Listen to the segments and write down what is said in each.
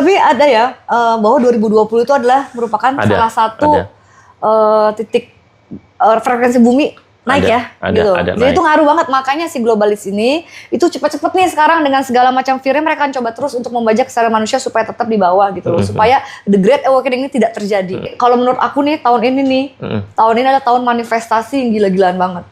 Tapi ada ya bahwa 2020 itu adalah merupakan salah satu titik frekuensi bumi naik gitu. Jadi naik. Itu ngaruh banget, makanya si globalis ini itu cepet-cepet nih sekarang dengan segala macam virnya mereka akan coba terus untuk membajak kesadaran manusia supaya tetap di bawah gitu loh, supaya the great awakening ini tidak terjadi. Kalau menurut aku nih tahun ini adalah tahun manifestasi yang gila-gilaan banget.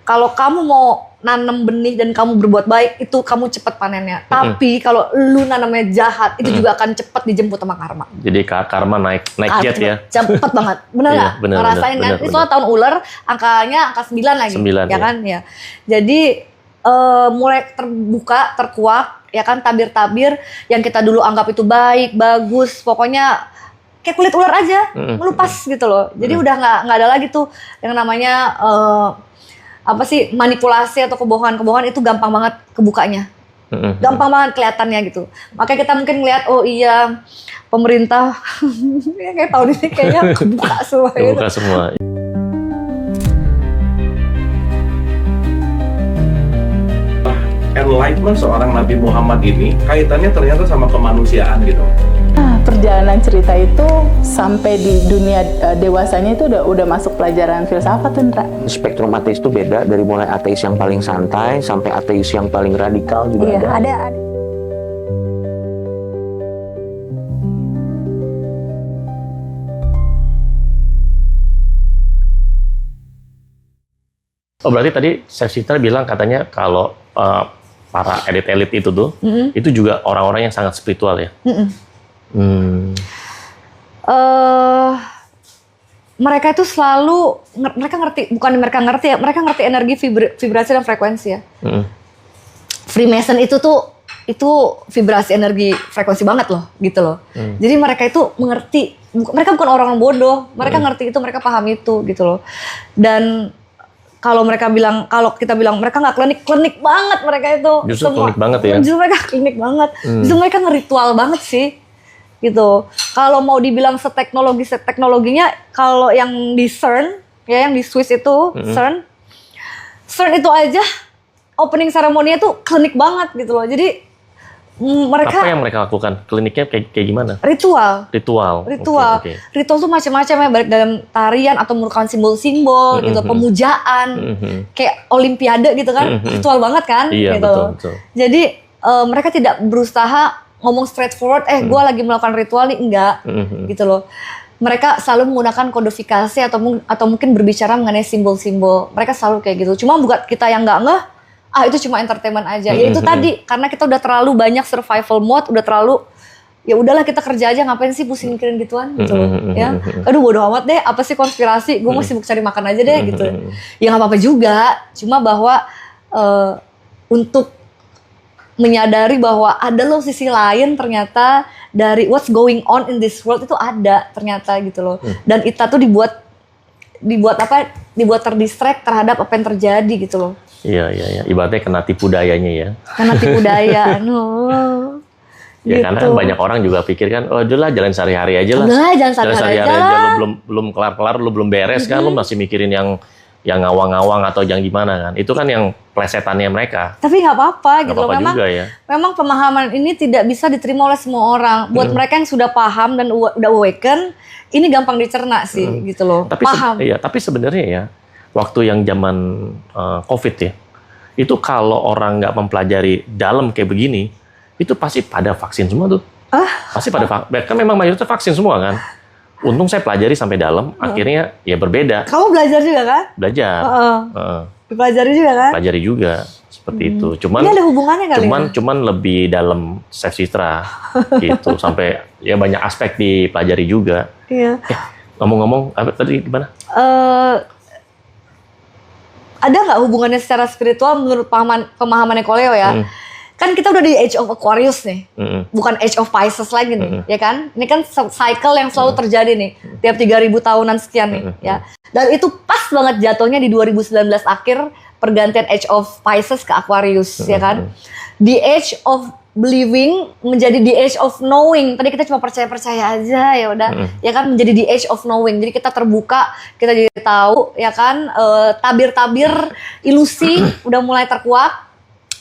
Kalau kamu mau nanam benih dan kamu berbuat baik, itu kamu cepet panennya. Tapi kalau lu nanamnya jahat, itu juga akan cepet dijemput sama karma. Jadi karma naik jet ya. Cepet banget. Bener nggak? Ngerasain kan? Itu tahun ular, angka 9 lagi. 9, ya kan? Ya. Jadi mulai terbuka, terkuak, ya kan, tabir-tabir yang kita dulu anggap itu baik, bagus, pokoknya kayak kulit ular aja, melupas gitu loh. Jadi udah nggak ada lagi tuh yang namanya manipulasi atau kebohongan-kebohongan, itu gampang banget kebukanya. Gampang banget kelihatannya gitu. Makanya kita mungkin ngeliat, oh iya pemerintah kayak tahun ini kayaknya kebuka semua. Kebuka semua. Enlightenment seorang Nabi Muhammad ini kaitannya ternyata sama kemanusiaan gitu. Perjalanan cerita itu sampai di dunia dewasanya itu udah masuk pelajaran filsafat tuh, Ndra. Spektrum ateis itu beda, dari mulai ateis yang paling santai sampai ateis yang paling radikal juga ada. Oh, berarti tadi Chef Citra bilang katanya kalau para elit-elit itu tuh, itu juga orang-orang yang sangat spiritual ya? Mereka itu selalu, mereka ngerti energi, vibrasi dan frekuensi ya. Freemason itu vibrasi energi frekuensi banget loh, gitu loh. Jadi mereka itu mengerti, mereka bukan orang bodoh, mereka ngerti itu, mereka paham itu, gitu loh. Dan kalau kita bilang mereka nggak klinik banget mereka itu. Justru klinik banget ya? Justru mereka klinik banget. Justru mereka ngeritual banget sih. Gitu. Kalau mau dibilang seteknologinya, kalau yang di CERN, ya yang di Swiss itu, CERN itu aja opening seremoninya tuh klinik banget gitu loh. Jadi mereka, apa yang mereka lakukan? Kliniknya kayak gimana? Ritual. Okay. Ritual tuh macam-macam ya, baik dalam tarian atau merupakan simbol-simbol gitu, pemujaan, kayak olimpiade gitu kan, ritual banget kan? Iya, gitu. betul. Jadi mereka tidak berusaha ngomong straightforward, gue lagi melakukan ritual nih, enggak, gitu loh. Mereka selalu menggunakan kodifikasi atau mungkin berbicara mengenai simbol-simbol. Mereka selalu kayak gitu. Cuma buat kita yang nggak ngeh, itu cuma entertainment aja. Ya itu tadi, karena kita udah terlalu banyak survival mode, udah terlalu, ya udahlah kita kerja aja, ngapain sih pusing mikirin gituan gitu loh. Ya, aduh bodo amat deh, apa sih konspirasi? Gue mau sibuk cari makan aja deh gitu. Ya nggak apa-apa juga. Cuma bahwa untuk menyadari bahwa ada loh sisi lain ternyata dari what's going on in this world itu ada ternyata gitu loh. Dan kita tuh dibuat terdistract terhadap apa yang terjadi gitu loh. Iya. Ibaratnya kena tipu dayanya ya. Kena tipu daya, Ya gitu. karena kan banyak orang juga pikir kan, oh udahlah jalan sehari-hari aja lah. Udah, jalan sehari-hari aja. Lu belum kelar-kelar, lu belum beres kan, lu masih mikirin yang ngawang-ngawang atau yang gimana kan. Itu kan yang plesetannya mereka. Tapi nggak apa-apa gitu loh. Memang pemahaman ini tidak bisa diterima oleh semua orang. Buat mereka yang sudah paham dan udah awaken, ini gampang dicerna sih gitu loh. Paham. Tapi sebenarnya ya, waktu yang zaman COVID ya, itu kalau orang nggak mempelajari dalam kayak begini, itu pasti pada vaksin semua tuh. Pasti pada kan memang mayoritas vaksin semua kan. Untung saya pelajari sampai dalam, akhirnya ya berbeda. Kamu belajar juga kan? Belajar. Dipelajari juga kan? Pelajari juga, seperti itu. Cuman ini ada hubungannya kali ya? Cuman lebih dalam Chef Citra gitu, sampai ya banyak aspek dipelajari juga. Iya. Ngomong-ngomong, apa tadi gimana? Ada nggak hubungannya secara spiritual menurut pemahamannya Koleo ya? Kan kita udah di Age of Aquarius nih, bukan Age of Pisces lagi nih, ya kan? Ini kan cycle yang selalu terjadi nih, tiap 3.000 tahunan sekian nih, ya. Dan itu pas banget jatuhnya di 2019 akhir, pergantian Age of Pisces ke Aquarius, ya kan? The Age of Believing menjadi the Age of Knowing. Tadi kita cuma percaya-percaya aja, ya udah, ya kan? Menjadi the Age of Knowing. Jadi kita terbuka, kita jadi tahu, ya kan? Tabir-tabir ilusi udah mulai terkuak,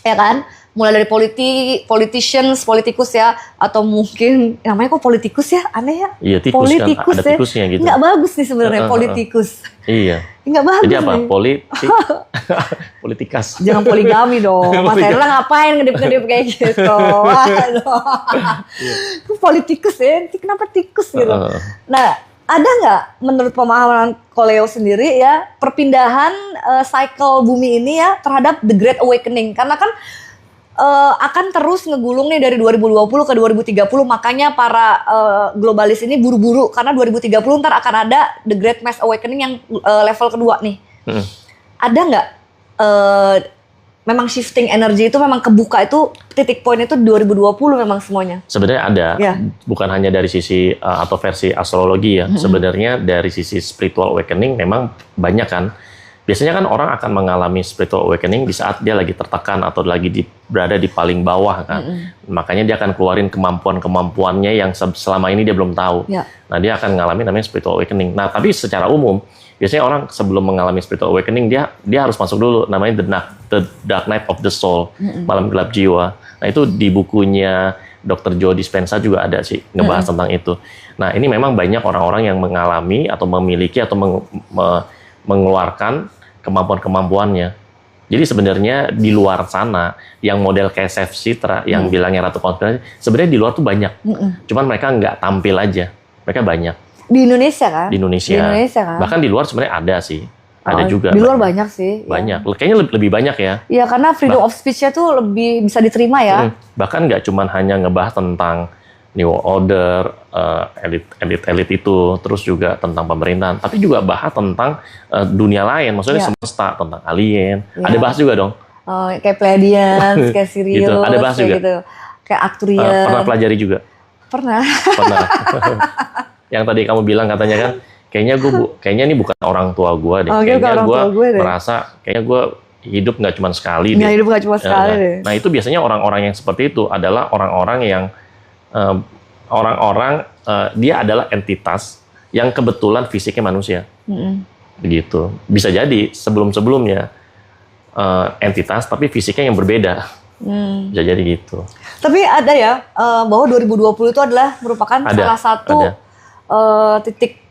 ya kan? mulai dari politikus ya, atau mungkin namanya kok politikus ya, aneh ya. Iya, tikus kan, ada ya. tikusnya gitu. Nggak bagus nih sebenarnya politikus. Iya. Nggak bagus. Jadi apa? nih. Politikas. Jangan poligami dong. Mas Hendra ngapain ngedip-ngedip kayak gitu? Politikus ya, kenapa tikus gitu? Nah, ada nggak menurut pemahaman Koleo sendiri ya perpindahan cycle bumi ini ya terhadap the Great Awakening? Karena kan akan terus ngegulung nih dari 2020 ke 2030, makanya para globalis ini buru-buru karena 2030 ntar akan ada the Great Mass Awakening yang level kedua nih. Ada nggak memang shifting energy itu memang kebuka itu titik poin itu 2020 memang semuanya? Sebenarnya ada, Ya. bukan hanya dari sisi atau versi astrologi ya. Sebenarnya dari sisi spiritual awakening memang banyak kan. Biasanya kan orang akan mengalami spiritual awakening di saat dia lagi tertekan atau lagi berada di paling bawah kan. Makanya dia akan keluarin kemampuan-kemampuannya yang selama ini dia belum tahu. Ya. Nah, dia akan mengalami namanya spiritual awakening. Nah, tapi secara umum biasanya orang sebelum mengalami spiritual awakening dia harus masuk dulu namanya the dark night of the soul, malam gelap jiwa. Nah, itu di bukunya Dr. Joe Dispenza juga ada sih ngebahas tentang itu. Nah, ini memang banyak orang-orang yang mengalami atau memiliki atau mengeluarkan kemampuan-kemampuannya. Jadi sebenarnya di luar sana yang model kayak Seth Citra yang bilangnya Ratu Konspirasi, sebenarnya di luar tuh banyak. Cuman mereka nggak tampil aja. Mereka banyak. Di Indonesia kan? Di Indonesia. Di Indonesia kan? Bahkan di luar sebenarnya ada sih. Ada juga. Di luar banyak sih. Banyak. Kayaknya lebih banyak ya. Iya, karena freedom of speech-nya tuh lebih bisa diterima ya. Bahkan nggak cuman hanya ngebahas tentang New Order, elit itu, terus juga tentang pemerintahan, tapi juga bahas tentang dunia lain, maksudnya semesta, tentang alien. Ada bahas juga dong. Kayak Pleiadians, kayak Sirius, Gitu. Ada bahas kayak juga. gitu. Kayak Arcturian. Pernah pelajari juga? Pernah. Yang tadi kamu bilang katanya kan, kayaknya ini bukan orang tua gue deh. Kayaknya gue merasa, kayaknya gue hidup nggak cuma sekali deh. Hidup nggak cuma sekali deh. Nah, itu biasanya orang-orang yang seperti itu adalah orang-orang yang dia adalah entitas yang kebetulan fisiknya manusia, begitu. Bisa jadi sebelum-sebelumnya entitas tapi fisiknya yang berbeda, bisa jadi gitu. Tapi ada ya bahwa 2020 itu adalah merupakan salah satu titik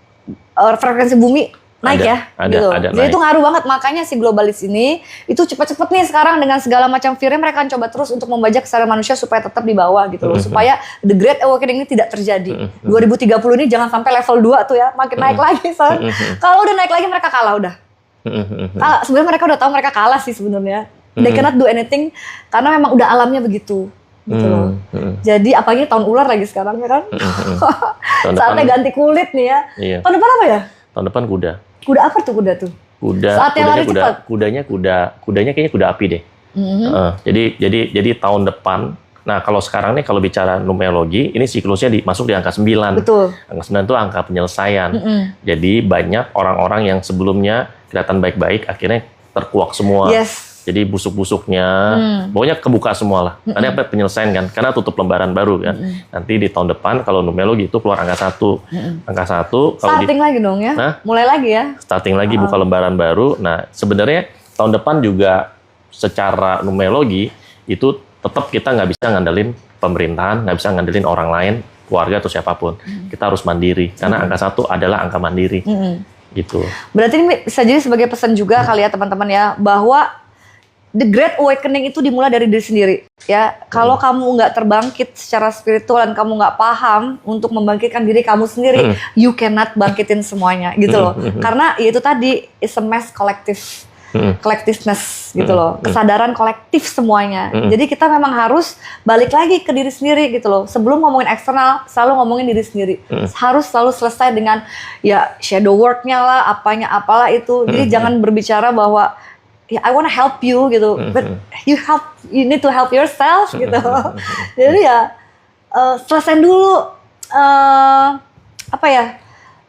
frekuensi bumi naik gitu. Jadi naik. itu ngaruh banget, makanya si globalis ini itu cepet-cepet nih sekarang dengan segala macam fear mereka akan coba terus untuk membajak kesadaran manusia supaya tetap di bawah gitu loh, supaya the Great Awakening ini tidak terjadi. 2030 ini jangan sampai level 2 tuh ya, makin naik lagi soalnya. Kalau udah naik lagi mereka kalah udah. Sebenarnya mereka udah tahu mereka kalah sih sebenarnya. They cannot do anything karena memang udah alamnya begitu. Gitu loh. Jadi apalagi tahun ular lagi sekarang ya kan. Saatnya ganti kulit nih ya. Iya. Tahun depan apa ya? Tahun depan kuda. Kuda apa tuh kuda tuh? Saatnya lari cepat. Kudanya kayaknya kuda api deh. Jadi tahun depan. Nah, kalau sekarang nih kalau bicara numerologi, ini siklusnya masuk di angka 9. Betul. Angka 9 itu angka penyelesaian. Jadi banyak orang-orang yang sebelumnya kelihatan baik-baik akhirnya terkuak semua. Yes. Jadi busuk-busuknya, pokoknya kebuka semua lah. Karena apa penyelesaian kan? Karena tutup lembaran baru kan. Nanti di tahun depan kalau numerologi itu keluar angka 1. Angka 1 kalau starting lagi dong ya. Mulai lagi ya. Starting lagi buka lembaran baru. Nah, sebenarnya tahun depan juga secara numerologi itu tetap kita nggak bisa ngandelin pemerintahan, nggak bisa ngandelin orang lain, keluarga atau siapapun. Kita harus mandiri. Karena angka 1 adalah angka mandiri. Gitu. Berarti ini bisa jadi sebagai pesan juga kali ya teman-teman ya, bahwa the Great Awakening itu dimulai dari diri sendiri ya. Kalau kamu nggak terbangkit secara spiritual dan kamu nggak paham untuk membangkitkan diri kamu sendiri, you cannot bangkitin semuanya gitu loh. Karena ya itu tadi is a mass collectiveness gitu loh, kesadaran kolektif semuanya. Jadi kita memang harus balik lagi ke diri sendiri gitu loh. Sebelum ngomongin eksternal, selalu ngomongin diri sendiri. Harus selalu selesai dengan ya shadow work-nya lah, apanya apalah itu. Jadi jangan berbicara bahwa ya, I wanna help you gitu, but you need to help yourself gitu. Jadi ya selesai dulu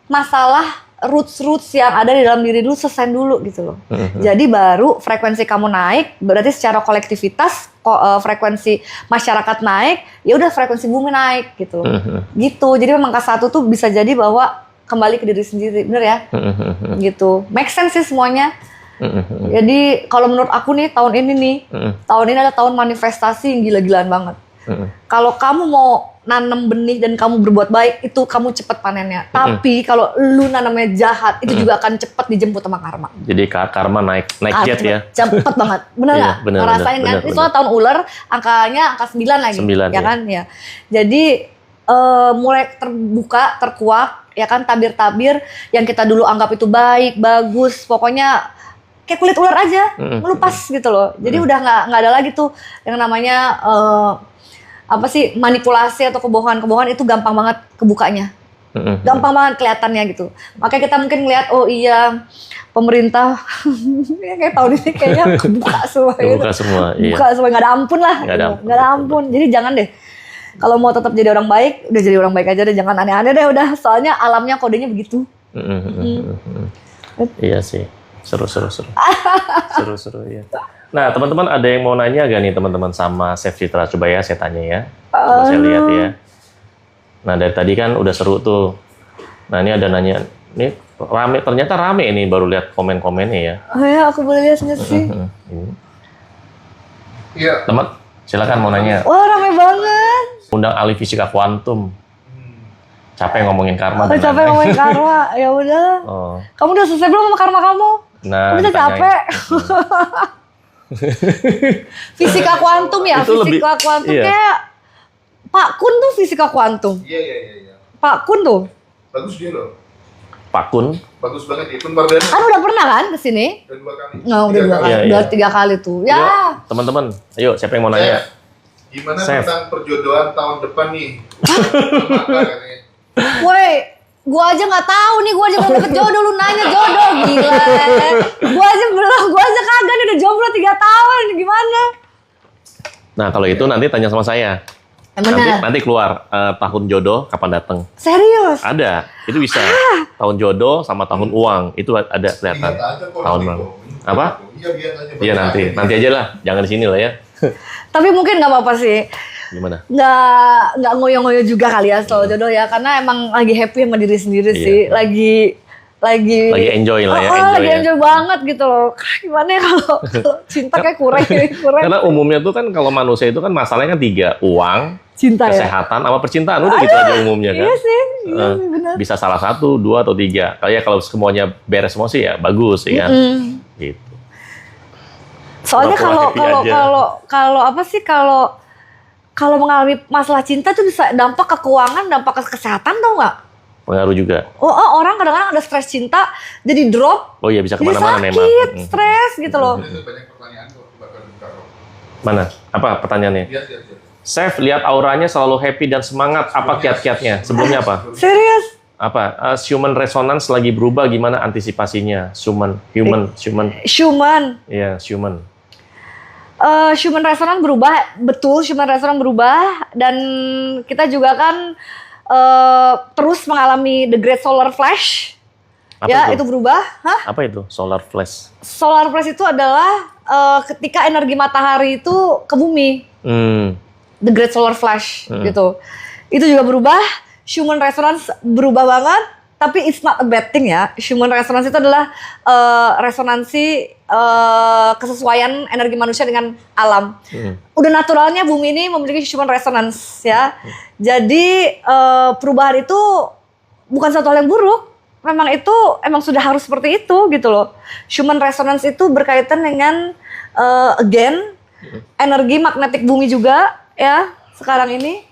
masalah roots yang ada di dalam diri dulu, selesai dulu gitu loh. Jadi baru frekuensi kamu naik, berarti secara kolektivitas frekuensi masyarakat naik, ya udah frekuensi bumi naik gitu loh. Gitu. Jadi memang angka 1 tuh bisa jadi bahwa kembali ke diri sendiri, bener ya? Gitu. Make sense sih semuanya. Jadi kalau menurut aku nih tahun ini adalah tahun manifestasi yang gila-gilaan banget. Kalau kamu mau nanam benih dan kamu berbuat baik, itu kamu cepat panennya. Tapi kalau lu nanamnya jahat, itu juga akan cepat dijemput sama karma. Jadi karma naik jet ya. Cepet banget, bener nggak? Bener, Ngerasain kan? Itu tahun ular, angka 9 lagi, 9, ya kan? Ya. Jadi mulai terbuka, terkuak, ya kan? Tabir-tabir yang kita dulu anggap itu baik, bagus, pokoknya kayak kulit ular aja, melupas gitu loh. Jadi udah nggak ada lagi tuh yang namanya manipulasi atau kebohongan-kebohongan, itu gampang banget kebukanya. Gampang banget kelihatannya gitu. Makanya kita mungkin ngeliat, oh iya pemerintah kayak tahun ini kayaknya kebuka semua gitu. Kebuka semua, iya. Buka semua, nggak ada ampun lah. Nggak ada ampun. Jadi jangan deh. Kalau mau tetap jadi orang baik, udah jadi orang baik aja deh. Jangan aneh-aneh deh udah. Soalnya alamnya kodenya begitu. Iya sih. Seru. Seru ya. Nah, teman-teman ada yang mau nanya gak nih teman-teman sama Chef Citra? Coba ya saya tanya ya. Coba saya lihat ya. Nah, dari tadi kan udah seru tuh. Nah, ini ada nanya. Ini ternyata rame ini, baru lihat komen-komennya ya. Oh ya, aku boleh lihat nggak sih? Iya. Teman, silakan mau nanya. Wah, rame banget. Undang ahli fisika kuantum. Capek ngomongin karma. Capek ngomongin karma. Ya udah. Oh. Kamu udah selesai belum sama karma kamu? Nah, kamu udah capek. Fisika kuantum ya, itu fisika kuantum kayak Pak Kun tuh fisika kuantum. Iya. Pak Kun tuh. Bagus dia loh. Pak Kun. Bagus banget dia. Kun Mardana. Kan udah pernah kan kesini? Udah 2 kali. Nggak, udah 2 kali. Udah 3 kali tuh. Ya. Yuk, teman-teman, ayo siapa yang mau nanya? Gimana Chef. tentang perjodohan tahun depan nih? Woi, gua aja nggak tahu nih, gua aja belum dapet jodoh, lu nanya jodoh, gila. Gua aja kagak nih, udah jomblo 3 tahun, gimana? Nah, kalau itu nanti tanya sama saya. Nanti keluar tahun jodoh kapan datang. Serius? Ada, itu bisa. Tahun jodoh sama tahun uang, itu ada kelihatan. Tahun mana? Apa? Iya nanti aja lah, jangan di sini lah ya. Tapi mungkin nggak apa-apa sih. Gimana? Nggak ngoyo-ngoyo juga kali ya soal jodoh ya, karena emang lagi happy sama diri sendiri sih, lagi enjoy lah ya, lagi enjoy banget gitu loh. Gimana ya kalau cinta kayak kurang. Karena umumnya tuh kan kalau manusia itu kan masalahnya kan 3, uang, cinta, kesehatan, sama percintaan, udah gitu aja umumnya kan. Iya sih benar. Bisa salah 1, 2 atau 3. Kalau semuanya beres semua sih ya bagus ya kan. Gitu. Soalnya kalau mengalami masalah cinta tuh bisa dampak ke keuangan, dampak ke kesehatan, tau nggak? Pengaruh juga. Orang kadang-kadang ada stres cinta, jadi drop. Oh iya, bisa kemana-mana memang. Jadi sakit, stres gitu loh. Banyak pertanyaan kok, bakal buka kok. Mana? Apa pertanyaannya? Iya. Chef, lihat auranya selalu happy dan semangat. Apa kiat-kiatnya? Sebelumnya apa? Serius? Apa? Human resonance lagi berubah, gimana antisipasinya? Human. Iya, human. Human resonance berubah, betul human resonance berubah, dan kita juga kan terus mengalami the great solar flash. Apa itu berubah. Apa itu solar flash? Solar flash itu adalah ketika energi matahari itu ke bumi. The great solar flash gitu. Itu juga berubah. Human resonance berubah banget, tapi it's not a bad thing ya. Human resonance itu adalah resonansi kesesuaian energi manusia dengan alam. Udah naturalnya bumi ini memiliki human resonance ya. Jadi perubahan itu bukan satu hal yang buruk. Emang sudah harus seperti itu gitu loh. Human resonance itu berkaitan dengan energi magnetik bumi juga ya. Sekarang ini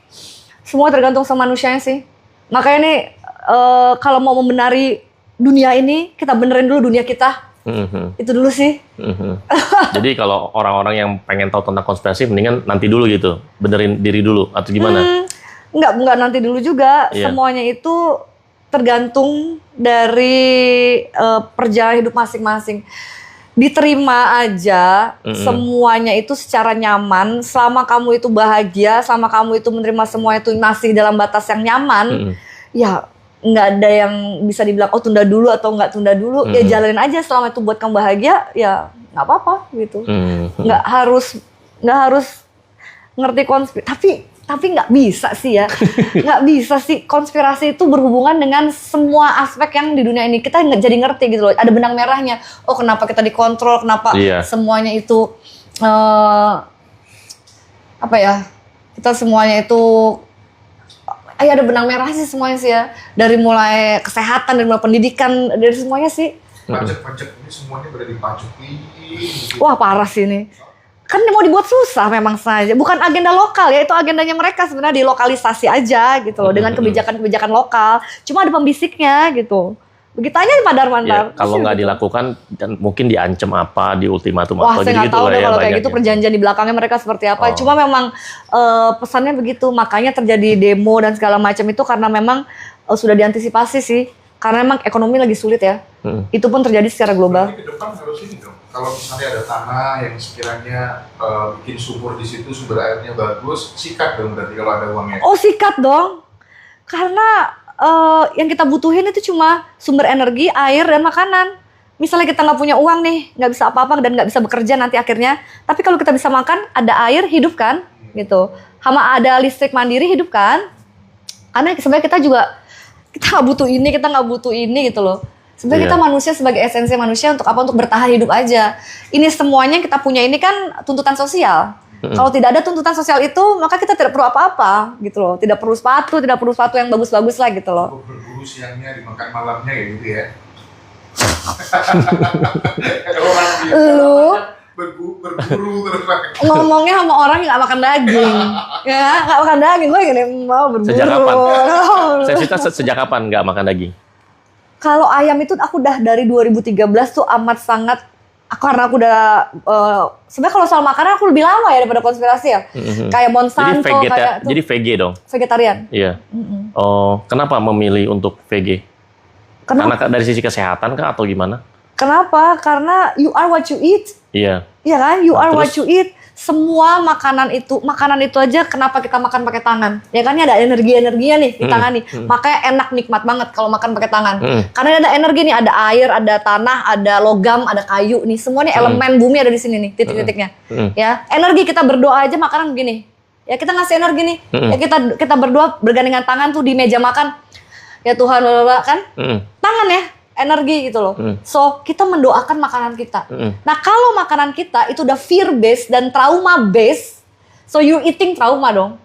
semua tergantung sama manusianya sih. Makanya nih kalau mau membenari dunia ini, kita benerin dulu dunia kita. Itu dulu sih. Jadi kalau orang-orang yang pengen tahu tentang konspirasi, mendingan nanti dulu gitu, benerin diri dulu atau gimana? Enggak nanti dulu juga. Iya. Semuanya itu tergantung dari perjalanan hidup masing-masing. Diterima aja semuanya itu secara nyaman. Selama kamu itu bahagia, selama kamu itu menerima semua itu masih dalam batas yang nyaman, ya nggak ada yang bisa dibilang oh tunda dulu atau nggak tunda dulu. Ya jalanin aja, selama itu buat kamu bahagia, ya nggak apa-apa gitu. Nggak harus ngerti konspirasi. Tapi Tapi nggak bisa sih ya, nggak bisa sih. Konspirasi itu berhubungan dengan semua aspek yang di dunia ini. Kita jadi ngerti gitu loh, ada benang merahnya. Oh kenapa kita dikontrol, kenapa semuanya itu, apa ya, kita semuanya itu, ada benang merah sih semuanya sih ya. Dari mulai kesehatan, dari mulai pendidikan, dari semuanya sih. Pajak-pajak ini semuanya berada di pajak ini. Wah parah sih ini. Kan mau dibuat susah memang saja. Bukan agenda lokal ya, itu agendanya mereka sebenarnya dilokalisasi aja gitu loh. Dengan kebijakan-kebijakan lokal. Cuma ada pembisiknya gitu. Begitu aja Pak Darman. Ya, kalau nggak dilakukan, dan mungkin diancam apa, di ultimatum wah, apa. saya nggak tahu deh kalau kayak gitu ya. perjanjian di belakangnya mereka seperti apa. Cuma memang pesannya begitu. Makanya terjadi demo dan segala macam itu karena memang sudah diantisipasi sih. Karena memang ekonomi lagi sulit ya. Itu pun terjadi secara global. Berarti ke depan harus ini dong. Kalau misalnya ada tanah yang sekiranya bikin sumur di situ, sumber airnya bagus, sikat dong berarti kalau ada uangnya. Oh sikat dong. Karena yang kita butuhin itu cuma sumber energi, air, dan makanan. Misalnya kita nggak punya uang nih, nggak bisa apa-apa dan nggak bisa bekerja nanti akhirnya. Tapi kalau kita bisa makan, ada air, hidup kan? Gitu. Sama ada listrik mandiri, hidup kan? Karena sebenarnya kita juga, kita nggak butuh ini gitu loh. Sebenarnya kita manusia sebagai esensi manusia untuk apa? Untuk bertahan hidup aja. Ini semuanya yang kita punya ini kan tuntutan sosial. Kalau tidak ada tuntutan sosial itu, maka kita tidak perlu apa-apa gitu loh. Tidak perlu sepatu yang bagus-bagus lah gitu loh. Berburu siangnya, dimakan malamnya kayak gitu ya. Lu berburu terus pakai. ngomongnya sama orang yang nggak makan daging, ya nggak makan daging. Gue gini mau berburu. Sejak kapan? Saya cerita sejak kapan nggak makan daging? Kalau ayam itu aku udah dari 2013 tuh amat sangat. Karena aku udah sebenarnya kalau soal makanan aku lebih lama ya daripada konspirasi ya. Kayak Monsanto, jadi VG dong. Vegetarian. Iya. Oh, kenapa memilih untuk VG? Karena dari sisi kesehatan kah atau gimana? Kenapa? Karena you are what you eat. Iya. Iya kan? You are what you eat. Semua makanan itu aja kenapa kita makan pakai tangan? Ya kan ada energi-energinya nih di tangan nih. Makanya enak, nikmat banget kalau makan pakai tangan. Karena ada energi nih, ada air, ada tanah, ada logam, ada kayu nih. Semua nih elemen bumi ada di sini nih, titik-titiknya. Ya, energi kita berdoa aja makanan begini. Ya kita ngasih energi nih. Ya kita berdoa bergandengan tangan tuh di meja makan. Ya Tuhan, kan? Tangan ya. Energi gitu loh. So, kita mendoakan makanan kita. Nah, kalau makanan kita itu udah fear based dan trauma based, so you eating trauma dong.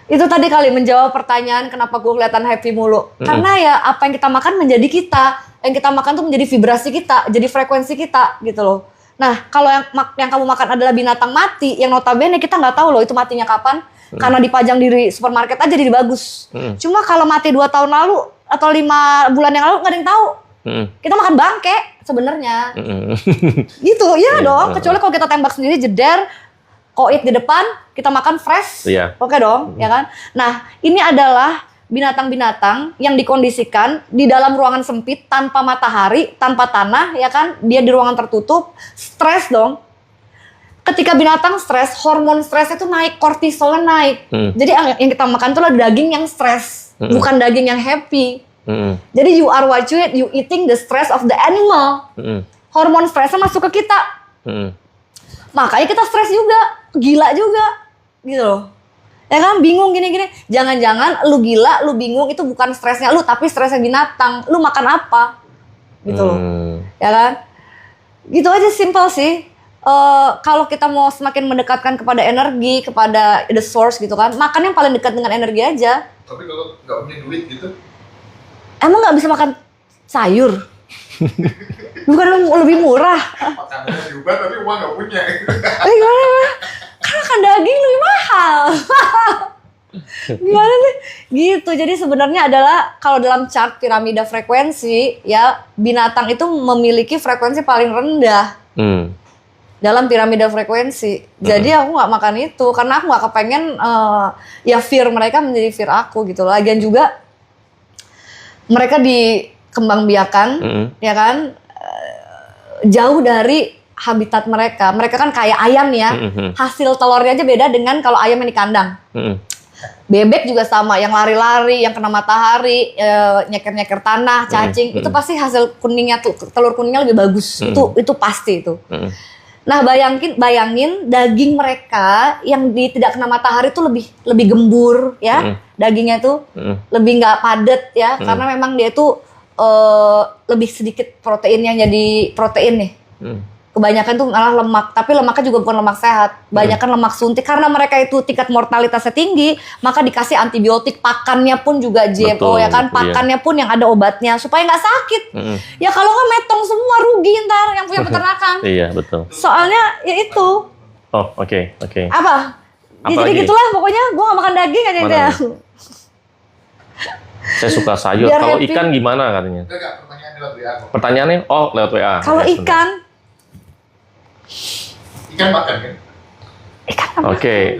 Itu tadi kali menjawab pertanyaan kenapa gue kelihatan happy mulu. Karena ya apa yang kita makan menjadi kita. Yang kita makan tuh menjadi vibrasi kita, jadi frekuensi kita gitu loh. Nah, kalau yang kamu makan adalah binatang mati, yang notabene kita nggak tahu loh itu matinya kapan. Karena dipajang di supermarket aja jadi bagus. Cuma kalau mati 2 tahun lalu atau 5 bulan yang lalu nggak ada yang tahu. Kita makan bangke sebenarnya. Gitu, ya dong. Kecuali kalau kita tembak sendiri jeder, koit di depan, kita makan fresh. Oke dong, ya kan? Nah, ini adalah binatang-binatang yang dikondisikan di dalam ruangan sempit tanpa matahari, tanpa tanah, ya kan? Dia di ruangan tertutup, stres dong. Ketika binatang stres, hormon stresnya tuh naik, kortisolnya naik. Jadi yang kita makan tuh adalah daging yang stres, bukan daging yang happy. Jadi you are what you eat, you eating the stress of the animal. Hormon stresnya masuk ke kita. Makanya kita stres juga, gila juga, gitu loh. Ya kan, bingung gini-gini. Jangan-jangan lu gila, lu bingung itu bukan stresnya lu, tapi stresnya binatang. Lu makan apa? Gitu loh. Ya kan? Gitu aja, simple sih. Kalau kita mau semakin mendekatkan kepada energi, kepada the source gitu kan, makan yang paling dekat dengan energi aja. Tapi kalau nggak punya duit gitu? Emang nggak bisa makan sayur? Bukan lebih murah? Makanannya diubah tapi uang nggak punya. Gimana? Kan makan daging lebih mahal. Gimana sih? Gitu. Jadi sebenarnya adalah kalau dalam chart piramida frekuensi, ya binatang itu memiliki frekuensi paling rendah. Dalam piramida frekuensi. Jadi aku nggak makan itu karena aku nggak kepengen ya fear mereka menjadi fear aku gitu. Lagian juga mereka dikembangbiakan, ya kan, jauh dari habitat mereka. Mereka kan kayak ayam ya, hasil telurnya aja beda dengan kalau ayam yang di kandang. Bebek juga sama, yang lari-lari, yang kena matahari, nyeker-nyeker tanah, cacing, itu pasti hasil kuningnya tuh, telur kuningnya lebih bagus. Itu pasti itu. Nah, bayangin daging mereka yang tidak kena matahari itu lebih gembur ya. Dagingnya tuh lebih nggak padat ya, karena memang dia tuh lebih sedikit protein yang jadi protein nih. Kebanyakan tuh malah lemak, tapi lemaknya juga bukan lemak sehat. Banyakan lemak suntik karena mereka itu tingkat mortalitasnya tinggi, maka dikasih antibiotik, pakannya pun juga GMO. Betul, ya kan, pakannya pun yang ada obatnya supaya nggak sakit. Ya kalau nggak metong semua, rugi ntar yang punya peternakan. Iya, betul. Soalnya ya itu. Oh, oke. Apa? Apa Jadi lagi? gitulah pokoknya, gue gak makan daging aja Mana ya. Saya suka sayur. Biar Kalau happy. ikan gimana katanya? Enggak, pertanyaan lewat WA kok. Pertanyaannya, lewat WA. Kalau Oke, sebentar. ikan Ikan makan kan? Oke,